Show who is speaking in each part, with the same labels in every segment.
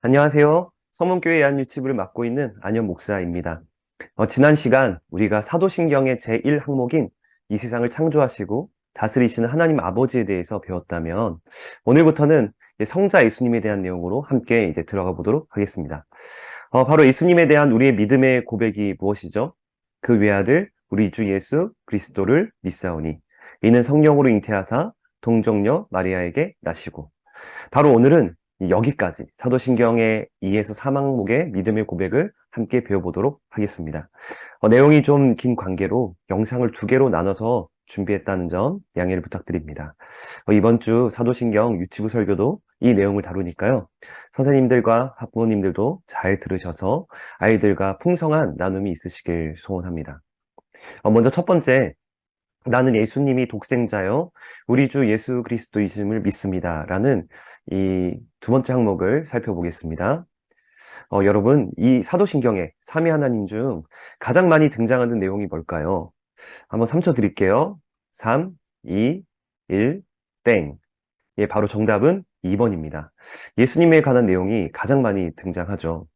Speaker 1: 안녕하세요. 서문교회 야한유치부를 맡고 있는 안현 목사입니다. 지난 시간 우리가 사도신경의 제1항목인 이 세상을 창조하시고 다스리시는 하나님 아버지에 대해서 배웠다면 오늘부터는 성자 예수님에 대한 내용으로 함께 이제 들어가 보도록 하겠습니다. 바로 예수님에 대한 우리의 믿음의 고백이 무엇이죠? 그 외아들 우리 주 예수 그리스도를 믿사오니 이는 성령으로 잉태하사 동정녀 마리아에게 나시고 바로 오늘은 여기까지 사도신경의 2에서 3항목의 믿음의 고백을 함께 배워보도록 하겠습니다. 내용이 좀 긴 관계로 영상을 2개로 나눠서 준비했다는 점 양해를 부탁드립니다. 이번 주 사도신경 유치부 설교도 이 내용을 다루니까요. 선생님들과 학부모님들도 잘 들으셔서 아이들과 풍성한 나눔이 있으시길 소원합니다. 먼저 첫 번째, 나는 예수님이 독생자요 우리 주 예수 그리스도이심을 믿습니다 라는 이 2번째 항목을 살펴보겠습니다. 여러분, 이 사도신경에 삼위 하나님 중 가장 많이 등장하는 내용이 뭘까요? 한번 3초 드릴게요. 3, 2, 1, 땡. 예, 바로 정답은 2번입니다. 예수님에 관한 내용이 가장 많이 등장하죠.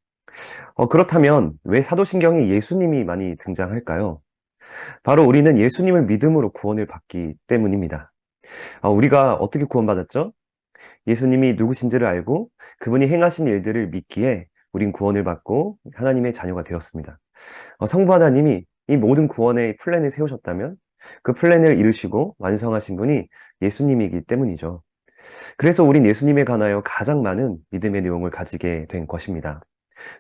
Speaker 1: 그렇다면 왜 사도신경에 예수님이 많이 등장할까요? 바로 우리는 예수님을 믿음으로 구원을 받기 때문입니다. 우리가 어떻게 구원받았죠? 예수님이 누구신지를 알고 그분이 행하신 일들을 믿기에 우린 구원을 받고 하나님의 자녀가 되었습니다. 성부 하나님이 이 모든 구원의 플랜을 세우셨다면 그 플랜을 이루시고 완성하신 분이 예수님이기 때문이죠. 그래서 우린 예수님에 관하여 가장 많은 믿음의 내용을 가지게 된 것입니다.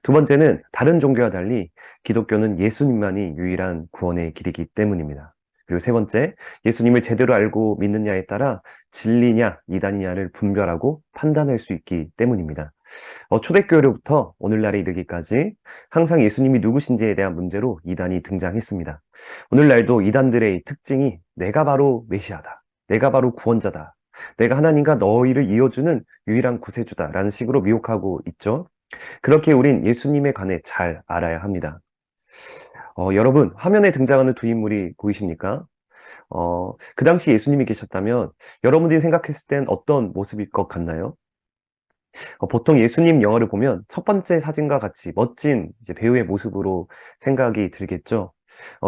Speaker 1: 두 번째는 다른 종교와 달리 기독교는 예수님만이 유일한 구원의 길이기 때문입니다. 그리고 세 번째, 예수님을 제대로 알고 믿느냐에 따라 진리냐 이단이냐를 분별하고 판단할 수 있기 때문입니다. 초대교회로부터 오늘날에 이르기까지 항상 예수님이 누구신지에 대한 문제로 이단이 등장했습니다. 오늘날도 이단들의 특징이 내가 바로 메시아다, 내가 바로 구원자다, 내가 하나님과 너희를 이어주는 유일한 구세주다라는 식으로 미혹하고 있죠. 그렇게 우린 예수님에 관해 잘 알아야 합니다. 여러분, 화면에 등장하는 두 인물이 보이십니까? 그 당시 예수님이 계셨다면 여러분들이 생각했을 땐 어떤 모습일 것 같나요? 보통 예수님 영화를 보면 첫 번째 사진과 같이 멋진 이제 배우의 모습으로 생각이 들겠죠.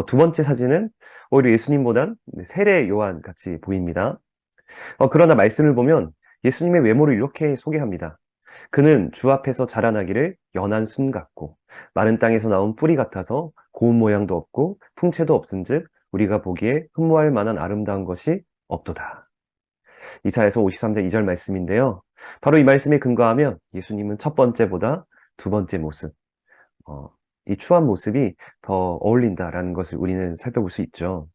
Speaker 1: 두 번째 사진은 오히려 예수님보단 세례 요한 같이 보입니다. 그러나 말씀을 보면 예수님의 외모를 이렇게 소개합니다. 그는 주 앞에서 자라나기를 연한 순 같고 마른 땅에서 나온 뿌리 같아서 고운 모양도 없고 풍채도 없은즉 우리가 보기에 흠모할 만한 아름다운 것이 없도다. 이사야서 53장 2절 말씀인데요. 바로 이 말씀에 근거하면 예수님은 첫 번째보다 두 번째 모습, 이 추한 모습이 더 어울린다라는 것을 우리는 살펴볼 수 있죠.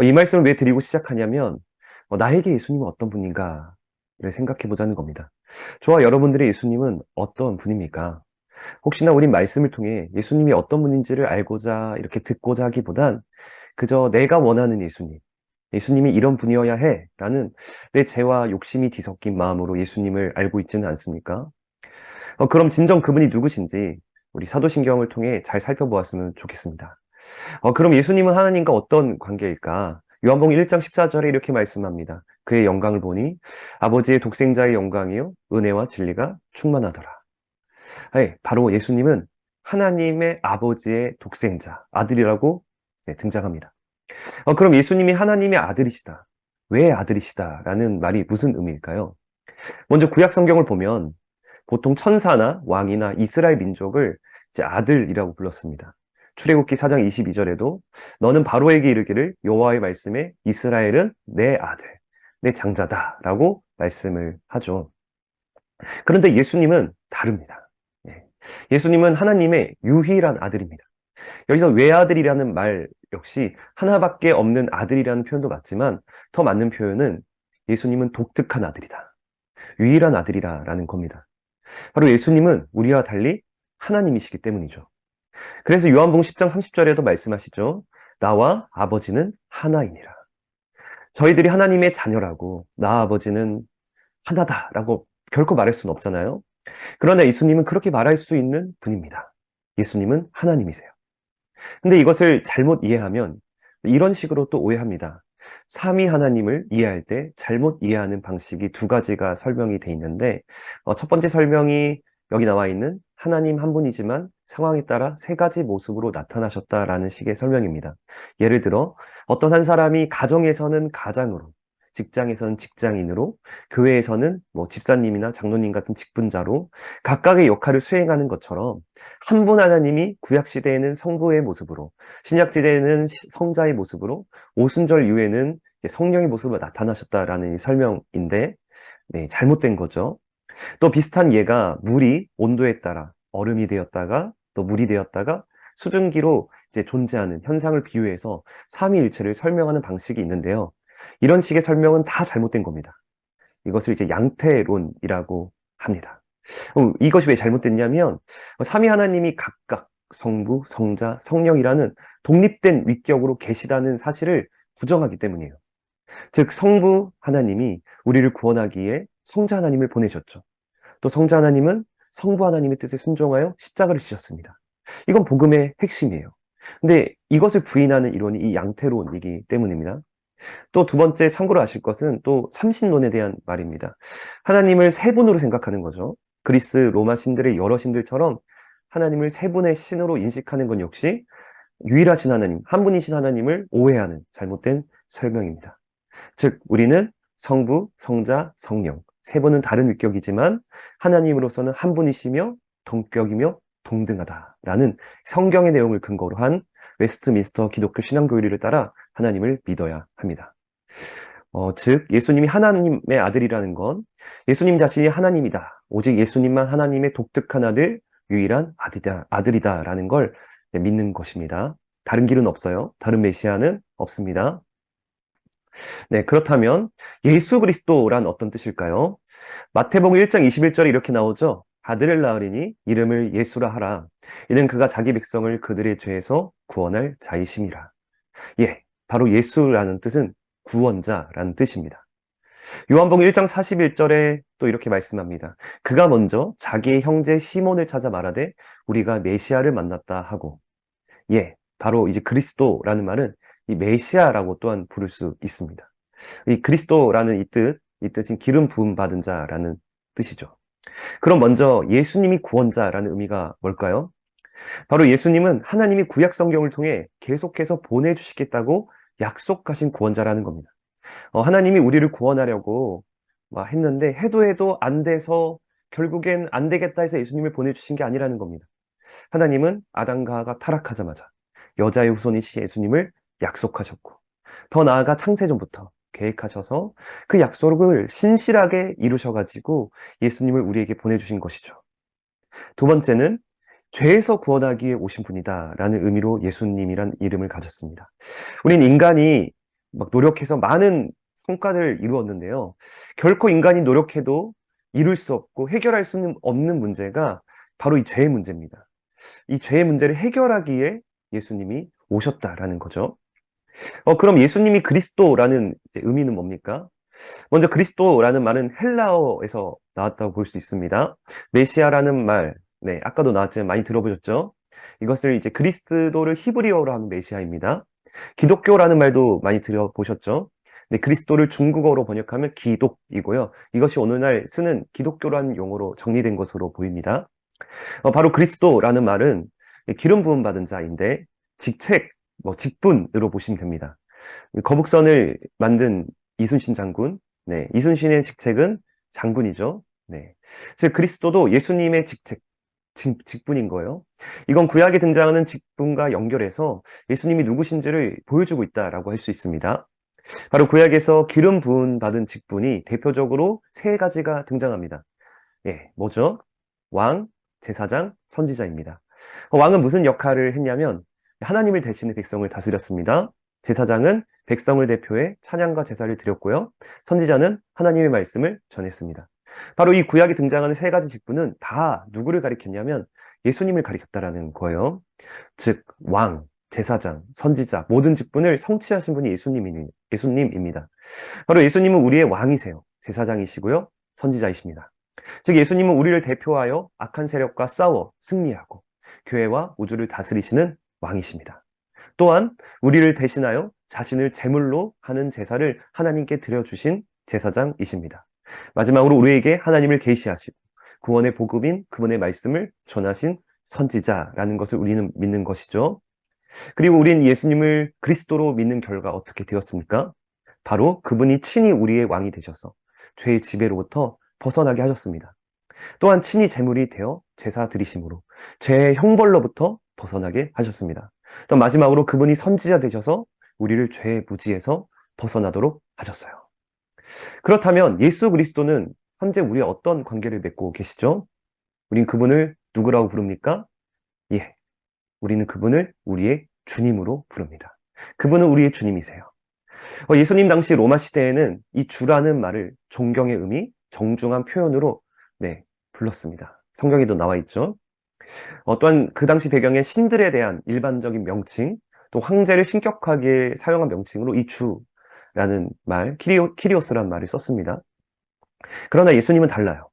Speaker 1: 이 말씀을 왜 드리고 시작하냐면 나에게 예수님은 어떤 분인가를 생각해 보자는 겁니다. 저와 여러분들의 예수님은 어떤 분입니까? 혹시나 우린 말씀을 통해 예수님이 어떤 분인지를 알고자 이렇게 듣고자 하기보단 그저 내가 원하는 예수님, 예수님이 이런 분이어야 해 라는 내 죄와 욕심이 뒤섞인 마음으로 예수님을 알고 있지는 않습니까? 그럼 진정 그분이 누구신지 우리 사도신경을 통해 잘 살펴보았으면 좋겠습니다. 그럼 예수님은 하나님과 어떤 관계일까? 요한복음 1장 14절에 이렇게 말씀합니다. 그의 영광을 보니 아버지의 독생자의 영광이요 은혜와 진리가 충만하더라. 네, 바로 예수님은 하나님의 아버지의 독생자, 아들이라고 등장합니다. 그럼 예수님이 하나님의 아들이시다. 왜 아들이시다? 라는 말이 무슨 의미일까요? 먼저 구약 성경을 보면 보통 천사나 왕이나 이스라엘 민족을 이제 아들이라고 불렀습니다. 출애굽기 4장 22절에도 너는 바로에게 이르기를 여호와의 말씀에 이스라엘은 내 아들, 내 장자다라고 말씀을 하죠. 그런데 예수님은 다릅니다. 예수님은 하나님의 유일한 아들입니다. 여기서 외아들이라는 말 역시 하나밖에 없는 아들이라는 표현도 맞지만 더 맞는 표현은 예수님은 독특한 아들이다. 유일한 아들이라는 겁니다. 바로 예수님은 우리와 달리 하나님이시기 때문이죠. 그래서 요한복음 10장 30절에도 말씀하시죠. 나와 아버지는 하나이니라. 저희들이 하나님의 자녀라고 나 아버지는 하나다라고 결코 말할 수는 없잖아요. 그러나 예수님은 그렇게 말할 수 있는 분입니다. 예수님은 하나님이세요. 근데 이것을 잘못 이해하면 이런 식으로 또 오해합니다. 삼위 하나님을 이해할 때 잘못 이해하는 방식이 두 가지가 설명이 돼 있는데 첫 번째 설명이 여기 나와 있는 하나님 한 분이지만 상황에 따라 세 가지 모습으로 나타나셨다라는 식의 설명입니다. 예를 들어 어떤 한 사람이 가정에서는 가장으로, 직장에서는 직장인으로, 교회에서는 뭐 집사님이나 장로님 같은 직분자로 각각의 역할을 수행하는 것처럼 한 분 하나님이 구약 시대에는 성부의 모습으로, 신약 시대에는 성자의 모습으로, 오순절 이후에는 이제 성령의 모습으로 나타나셨다라는 이 설명인데, 네, 잘못된 거죠. 또 비슷한 예가 물이 온도에 따라 얼음이 되었다가 또 물이 되었다가 수증기로 이제 존재하는 현상을 비유해서 삼위일체를 설명하는 방식이 있는데요. 이런 식의 설명은 다 잘못된 겁니다. 이것을 이제 양태론이라고 합니다. 이것이 왜 잘못됐냐면 삼위 하나님이 각각 성부, 성자, 성령이라는 독립된 위격으로 계시다는 사실을 부정하기 때문이에요. 즉 성부 하나님이 우리를 구원하기에 성자 하나님을 보내셨죠. 또 성자 하나님은 성부 하나님의 뜻에 순종하여 십자가를 지셨습니다. 이건 복음의 핵심이에요. 근데 이것을 부인하는 이론이 이 양태론이기 때문입니다. 또 두 번째 참고로 아실 것은 또 삼신론에 대한 말입니다. 하나님을 세 분으로 생각하는 거죠. 그리스 로마 신들의 여러 신들처럼 하나님을 세 분의 신으로 인식하는 건 역시 유일하신 하나님, 한 분이신 하나님을 오해하는 잘못된 설명입니다. 즉 우리는 성부, 성자, 성령 세 분은 다른 위격이지만 하나님으로서는 한 분이시며 동격이며 동등하다라는 성경의 내용을 근거로 한 웨스트민스터 기독교 신앙교리를 따라 하나님을 믿어야 합니다. 즉 예수님이 하나님의 아들이라는 건 예수님 자신이 하나님이다. 오직 예수님만 하나님의 독특한 아들, 유일한 아들이다라는 걸 믿는 것입니다. 다른 길은 없어요. 다른 메시아는 없습니다. 네, 그렇다면 예수 그리스도란 어떤 뜻일까요? 마태복음 1장 21절에 이렇게 나오죠. 아들을 낳으리니 이름을 예수라 하라. 이는 그가 자기 백성을 그들의 죄에서 구원할 자이심이라. 예, 바로 예수라는 뜻은 구원자라는 뜻입니다. 요한복음 1장 41절에 또 이렇게 말씀합니다. 그가 먼저 자기의 형제 시몬을 찾아 말하되 우리가 메시아를 만났다 하고, 예, 바로 이제 그리스도라는 말은 이 메시아라고 또한 부를 수 있습니다. 이 그리스도라는 이 뜻은 기름 부음 받은 자라는 뜻이죠. 그럼 먼저 예수님이 구원자라는 의미가 뭘까요? 바로 예수님은 하나님이 구약 성경을 통해 계속해서 보내주시겠다고 약속하신 구원자라는 겁니다. 하나님이 우리를 구원하려고 막 했는데 해도 안 돼서 결국엔 안 되겠다 해서 예수님을 보내주신 게 아니라는 겁니다. 하나님은 아담과 하와가 타락하자마자 여자의 후손이신 예수님을 약속하셨고 더 나아가 창세전부터 계획하셔서 그 약속을 신실하게 이루셔가지고 예수님을 우리에게 보내주신 것이죠. 두 번째는 죄에서 구원하기 위해 오신 분이다 라는 의미로 예수님이란 이름을 가졌습니다. 우린 인간이 막 노력해서 많은 성과를 이루었는데요. 결코 인간이 노력해도 이룰 수 없고 해결할 수 없는 문제가 바로 이 죄의 문제입니다. 이 죄의 문제를 해결하기에 예수님이 오셨다라는 거죠. 그럼 예수님이 그리스도라는 의미는 뭡니까? 먼저 그리스도라는 말은 헬라어에서 나왔다고 볼 수 있습니다. 메시아라는 말, 네, 아까도 나왔지만 많이 들어보셨죠? 이것을 이제 그리스도를 히브리어로 하면 메시아입니다. 기독교라는 말도 많이 들어보셨죠? 네, 그리스도를 중국어로 번역하면 기독이고요. 이것이 오늘날 쓰는 기독교라는 용어로 정리된 것으로 보입니다. 바로 그리스도라는 말은 기름 부음 받은 자인데 직책, 직분으로 보시면 됩니다. 거북선을 만든 이순신 장군, 네, 이순신의 직책은 장군이죠. 네, 즉 그리스도도 예수님의 직분인 거예요. 이건 구약에 등장하는 직분과 연결해서 예수님이 누구신지를 보여주고 있다라고 할 수 있습니다. 바로 구약에서 기름 부음 받은 직분이 대표적으로 세 가지가 등장합니다. 예, 뭐죠? 왕, 제사장, 선지자입니다. 왕은 무슨 역할을 했냐면 하나님을 대신해 백성을 다스렸습니다. 제사장은 백성을 대표해 찬양과 제사를 드렸고요. 선지자는 하나님의 말씀을 전했습니다. 바로 이 구약에 등장하는 세 가지 직분은 다 누구를 가리켰냐면 예수님을 가리켰다라는 거예요. 즉 왕, 제사장, 선지자 모든 직분을 성취하신 분이 예수님입니다. 바로 예수님은 우리의 왕이세요. 제사장이시고요. 선지자이십니다. 즉 예수님은 우리를 대표하여 악한 세력과 싸워 승리하고 교회와 우주를 다스리시는 왕이십니다. 또한 우리를 대신하여 자신을 제물로 하는 제사를 하나님께 드려주신 제사장이십니다. 마지막으로 우리에게 하나님을 계시하시고 구원의 복음인 그분의 말씀을 전하신 선지자라는 것을 우리는 믿는 것이죠. 그리고 우린 예수님을 그리스도로 믿는 결과 어떻게 되었습니까? 바로 그분이 친히 우리의 왕이 되셔서 죄의 지배로부터 벗어나게 하셨습니다. 또한 친히 제물이 되어 제사 드리심으로 죄의 형벌로부터 벗어나게 하셨습니다. 또 마지막으로 그분이 선지자 되셔서 우리를 죄의 무지에서 벗어나도록 하셨어요. 그렇다면 예수 그리스도는 현재 우리의 어떤 관계를 맺고 계시죠? 우린 그분을 누구라고 부릅니까? 예, 우리는 그분을 우리의 주님으로 부릅니다. 그분은 우리의 주님이세요. 예수님 당시 로마 시대에는 이 주라는 말을 존경의 의미, 정중한 표현으로 불렀습니다. 성경에도 나와 있죠. 또한 그 당시 배경에 신들에 대한 일반적인 명칭, 또 황제를 신격하게 사용한 명칭으로 이 주라는 말, 키리오스라는 말을 썼습니다. 그러나 예수님은 달라요.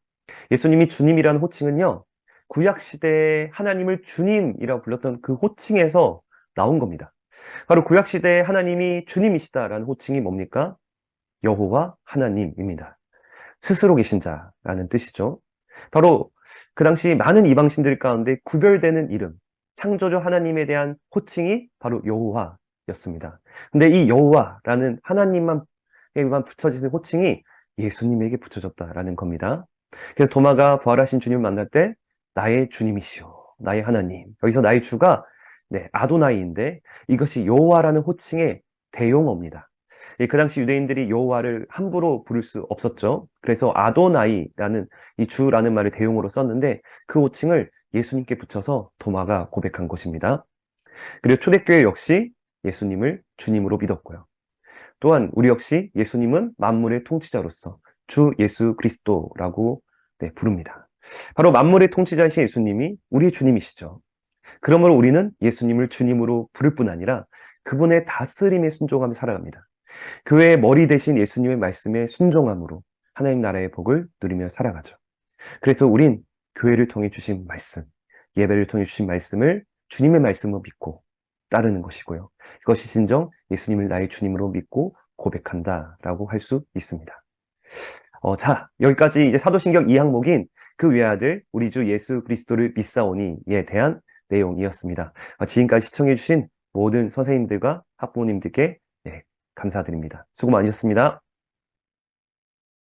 Speaker 1: 예수님이 주님이라는 호칭은요, 구약시대에 하나님을 주님이라고 불렀던 그 호칭에서 나온 겁니다. 바로 구약시대에 하나님이 주님이시다라는 호칭이 뭡니까? 여호와 하나님입니다. 스스로 계신 자라는 뜻이죠. 바로 그 당시 많은 이방신들 가운데 구별되는 이름, 창조주 하나님에 대한 호칭이 바로 여호와였습니다. 근데 이 여호와라는 하나님만에만 붙여지는 호칭이 예수님에게 붙여졌다라는 겁니다. 그래서 도마가 부활하신 주님을 만날 때 나의 주님이시오, 나의 하나님. 여기서 나의 주가 아도나이인데 이것이 여호와라는 호칭의 대용어입니다. 그 당시 유대인들이 여호와를 함부로 부를 수 없었죠. 그래서 아도나이라는 이 주라는 말을 대용어로 썼는데 그 호칭을 예수님께 붙여서 도마가 고백한 것입니다. 그리고 초대교회 역시 예수님을 주님으로 믿었고요. 또한 우리 역시 예수님은 만물의 통치자로서 주 예수 그리스도라고 부릅니다. 바로 만물의 통치자이신 예수님이 우리의 주님이시죠. 그러므로 우리는 예수님을 주님으로 부를 뿐 아니라 그분의 다스림에 순종하며 살아갑니다. 교회의 머리 대신 예수님의 말씀에 순종함으로 하나님 나라의 복을 누리며 살아가죠. 그래서 우린 교회를 통해 주신 말씀, 예배를 통해 주신 말씀을 주님의 말씀으로 믿고 따르는 것이고요. 이것이 진정 예수님을 나의 주님으로 믿고 고백한다라고 할 수 있습니다. 자, 여기까지 이제 사도신경 2항목인 그 외아들 우리 주 예수 그리스도를 믿사오니에 대한 내용이었습니다. 지금까지 시청해주신 모든 선생님들과 학부모님들께 감사드립니다. 수고 많으셨습니다.